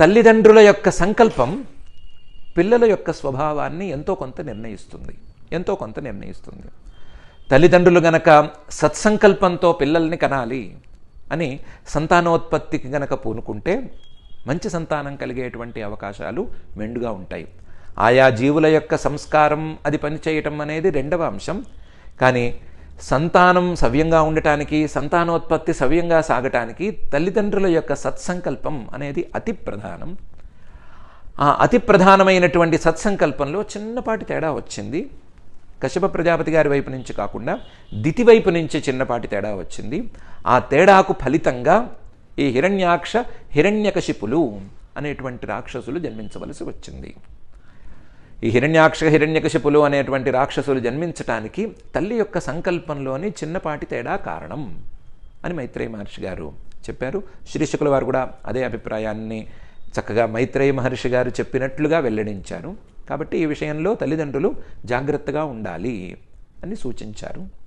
తల్లిదండ్రుల యొక్క సంకల్పం పిల్లల యొక్క స్వభావాన్ని ఎంతో కొంత నిర్ణయిస్తుంది. తల్లిదండ్రులు గనక సత్సంకల్పంతో పిల్లల్ని కనాలి అని సంతానోత్పత్తికి గనక పూనుకుంటే మంచి సంతానం కలిగేటువంటి అవకాశాలు మెండుగా ఉంటాయి. ఆయా జీవుల యొక్క సంస్కారం అది పనిచేయటం అనేది రెండవ అంశం. కానీ సంతానం సవ్యంగా ఉండటానికి, సంతానోత్పత్తి సవ్యంగా సాగటానికి తల్లిదండ్రుల యొక్క సత్సంకల్పం అనేది అతి ప్రధానం. ఆ అతి ప్రధానమైనటువంటి సత్సంకల్పంలో చిన్నపాటి తేడా వచ్చింది. కశ్యప ప్రజాపతి గారి వైపు నుంచి కాకుండా దితి వైపు నుంచి చిన్నపాటి తేడా వచ్చింది. ఆ తేడాకు ఫలితంగా ఈ హిరణ్యాక్ష హిరణ్యకశిపులు అనేటువంటి రాక్షసులు జన్మించవలసి వచ్చింది. ఈ హిరణ్యాక్ష హిరణ్యకశిపులు అనేటువంటి రాక్షసులు జన్మించటానికి తల్లి యొక్క సంకల్పంలోని చిన్నపాటి తేడా కారణం అని మైత్రేయ మహర్షి గారు చెప్పారు. శ్రీ శుకుల వారు కూడా అదే అభిప్రాయాన్ని చక్కగా మైత్రేయ మహర్షి గారు చెప్పినట్లుగా వెల్లడించారు. కాబట్టి ఈ విషయంలో తల్లిదండ్రులు జాగ్రత్తగా ఉండాలి అని సూచించారు.